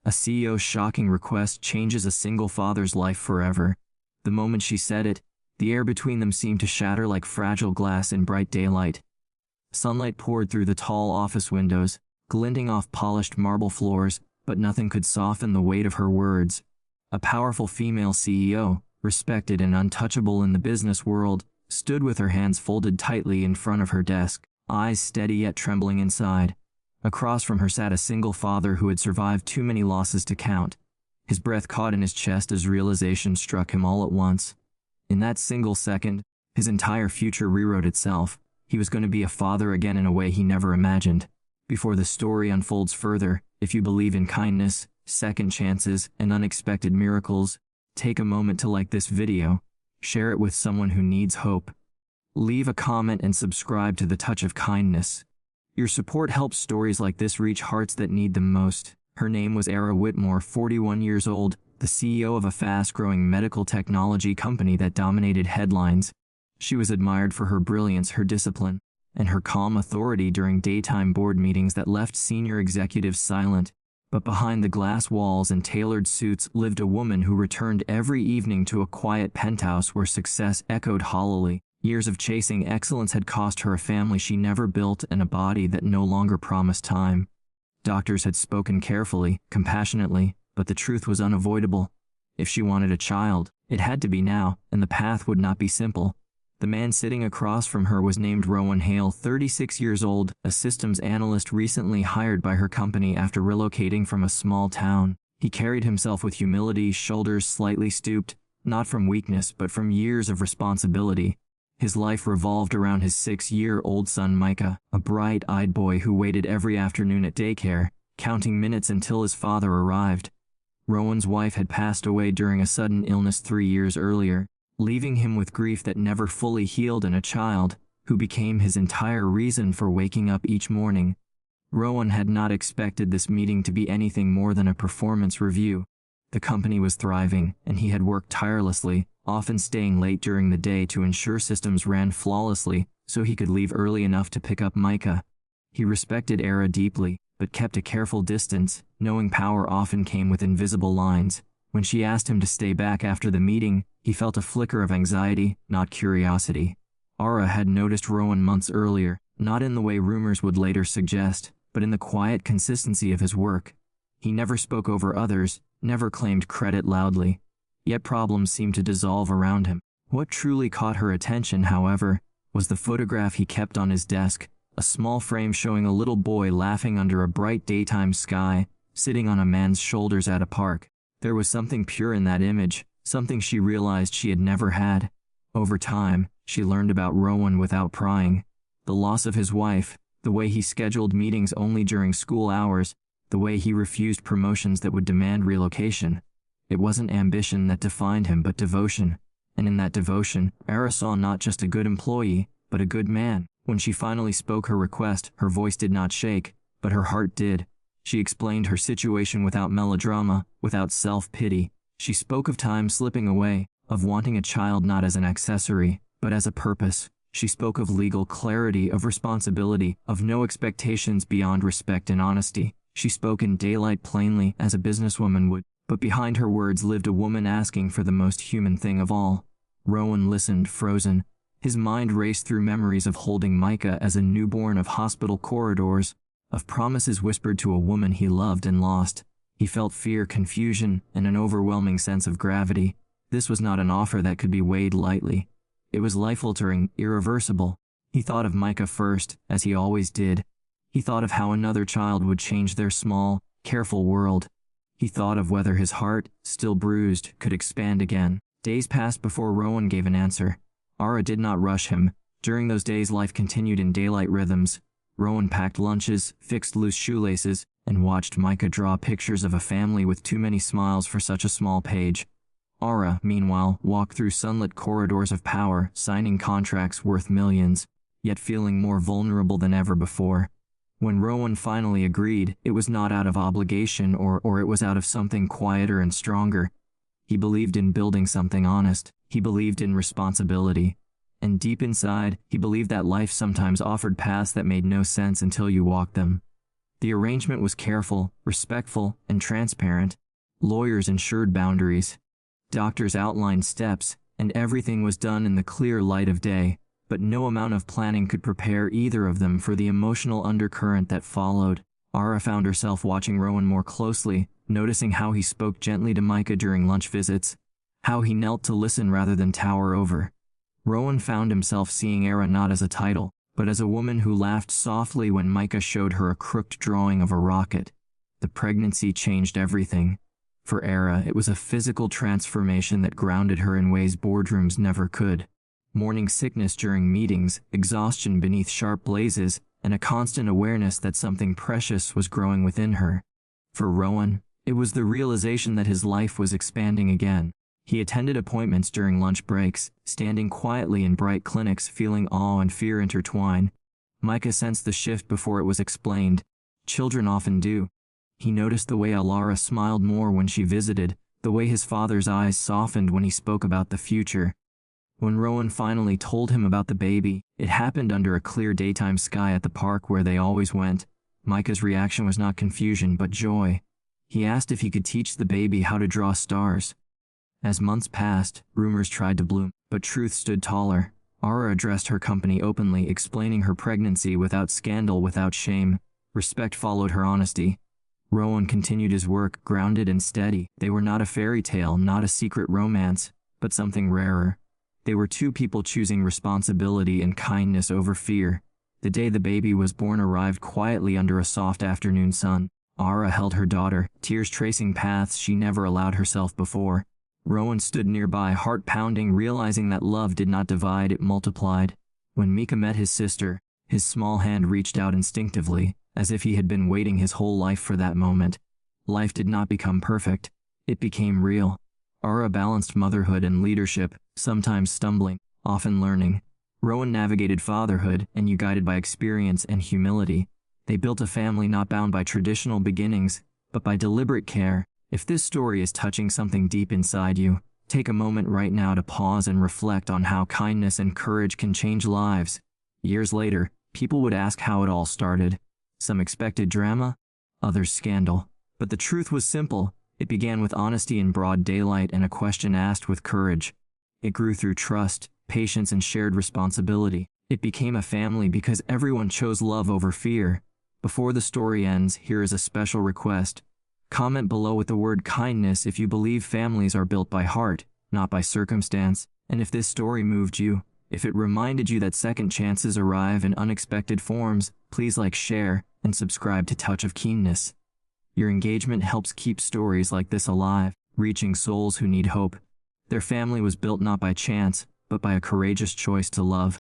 A CEO's shocking request changes a single father's life forever. The moment she said it, the air between them seemed to shatter like fragile glass in bright daylight. Sunlight poured through the tall office windows, glinting off polished marble floors, but nothing could soften the weight of her words. A powerful female CEO, respected and untouchable in the business world, stood with her hands folded tightly in front of her desk, eyes steady yet trembling inside. Across from her sat a single father who had survived too many losses to count. His breath caught in his chest as realization struck him all at once. In that single second, his entire future rewrote itself. He was going to be a father again in a way he never imagined. Before the story unfolds further, if you believe in kindness, second chances, and unexpected miracles, take a moment to like this video. Share it with someone who needs hope. Leave a comment and subscribe to The Touch of Kindness. Your support helps stories like this reach hearts that need them most. Her name was Ara Whitmore, 41 years old, the CEO of a fast-growing medical technology company that dominated headlines. She was admired for her brilliance, her discipline, and her calm authority during daytime board meetings that left senior executives silent. But behind the glass walls and tailored suits lived a woman who returned every evening to a quiet penthouse where success echoed hollowly. Years of chasing excellence had cost her a family she never built and a body that no longer promised time. Doctors had spoken carefully, compassionately, but the truth was unavoidable. If she wanted a child, it had to be now, and the path would not be simple. The man sitting across from her was named Rowan Hale, 36 years old, a systems analyst recently hired by her company after relocating from a small town. He carried himself with humility, shoulders slightly stooped, not from weakness but from years of responsibility. His life revolved around his 6-year-old son Micah, a bright-eyed boy who waited every afternoon at daycare, counting minutes until his father arrived. Rowan's wife had passed away during a sudden illness 3 years earlier, leaving him with grief that never fully healed and a child, who became his entire reason for waking up each morning. Rowan had not expected this meeting to be anything more than a performance review. The company was thriving, and he had worked tirelessly, often staying late during the day to ensure systems ran flawlessly so he could leave early enough to pick up Micah. He respected Ara deeply, but kept a careful distance, knowing power often came with invisible lines. When she asked him to stay back after the meeting, he felt a flicker of anxiety, not curiosity. Ara had noticed Rowan months earlier, not in the way rumors would later suggest, but in the quiet consistency of his work. He never spoke over others, never claimed credit loudly. Yet problems seemed to dissolve around him. What truly caught her attention, however, was the photograph he kept on his desk, a small frame showing a little boy laughing under a bright daytime sky, sitting on a man's shoulders at a park. There was something pure in that image, something she realized she had never had. Over time, she learned about Rowan without prying. The loss of his wife, the way he scheduled meetings only during school hours, the way he refused promotions that would demand relocation. It wasn't ambition that defined him but devotion, and in that devotion, Ara saw not just a good employee, but a good man. When she finally spoke her request, her voice did not shake, but her heart did. She explained her situation without melodrama, without self-pity. She spoke of time slipping away, of wanting a child not as an accessory, but as a purpose. She spoke of legal clarity, of responsibility, of no expectations beyond respect and honesty. She spoke in daylight plainly, as a businesswoman would. But behind her words lived a woman asking for the most human thing of all. Rowan listened, frozen. His mind raced through memories of holding Micah as a newborn, of hospital corridors, of promises whispered to a woman he loved and lost. He felt fear, confusion, and an overwhelming sense of gravity. This was not an offer that could be weighed lightly. It was life-altering, irreversible. He thought of Micah first, as he always did. He thought of how another child would change their small, careful world. He thought of whether his heart, still bruised, could expand again. Days passed before Rowan gave an answer. Ara did not rush him. During those days, life continued in daylight rhythms. Rowan packed lunches, fixed loose shoelaces, and watched Micah draw pictures of a family with too many smiles for such a small page. Ara, meanwhile, walked through sunlit corridors of power, signing contracts worth millions, yet feeling more vulnerable than ever before. When Rowan finally agreed, it was not out of obligation or it was out of something quieter and stronger. He believed in building something honest. He believed in responsibility. And deep inside, he believed that life sometimes offered paths that made no sense until you walked them. The arrangement was careful, respectful, and transparent. Lawyers ensured boundaries. Doctors outlined steps, and everything was done in the clear light of day, but no amount of planning could prepare either of them for the emotional undercurrent that followed. Ara found herself watching Rowan more closely, noticing how he spoke gently to Micah during lunch visits, how he knelt to listen rather than tower over. Rowan found himself seeing Ara not as a title, but as a woman who laughed softly when Micah showed her a crooked drawing of a rocket. The pregnancy changed everything. For Ara, it was a physical transformation that grounded her in ways boardrooms never could. Morning sickness during meetings, exhaustion beneath sharp blazes, and a constant awareness that something precious was growing within her. For Rowan, it was the realization that his life was expanding again. He attended appointments during lunch breaks, standing quietly in bright clinics feeling awe and fear intertwine. Micah sensed the shift before it was explained. Children often do. He noticed the way Alara smiled more when she visited, the way his father's eyes softened when he spoke about the future. When Rowan finally told him about the baby, it happened under a clear daytime sky at the park where they always went. Micah's reaction was not confusion but joy. He asked if he could teach the baby how to draw stars. As months passed, rumors tried to bloom, but truth stood taller. Ara addressed her company openly, explaining her pregnancy without scandal, without shame. Respect followed her honesty. Rowan continued his work, grounded and steady. They were not a fairy tale, not a secret romance, but something rarer. They were two people choosing responsibility and kindness over fear. The day the baby was born arrived quietly under a soft afternoon sun. Ara held her daughter, tears tracing paths she never allowed herself before. Rowan stood nearby, heart pounding, realizing that love did not divide, it multiplied. When Mika met his sister, his small hand reached out instinctively, as if he had been waiting his whole life for that moment. Life did not become perfect. It became real. Ara balanced motherhood and leadership, sometimes stumbling, often learning. Rowan navigated fatherhood, and you guided by experience and humility. They built a family not bound by traditional beginnings, but by deliberate care. If this story is touching something deep inside you, take a moment right now to pause and reflect on how kindness and courage can change lives. Years later, people would ask how it all started. Some expected drama, others scandal. But the truth was simple. It began with honesty in broad daylight and a question asked with courage. It grew through trust, patience, and shared responsibility. It became a family because everyone chose love over fear. Before the story ends, here is a special request. Comment below with the word kindness if you believe families are built by heart, not by circumstance, and if this story moved you, if it reminded you that second chances arrive in unexpected forms, please like, share, and subscribe to Touch of Keenness. Your engagement helps keep stories like this alive, reaching souls who need hope. Their family was built not by chance, but by a courageous choice to love.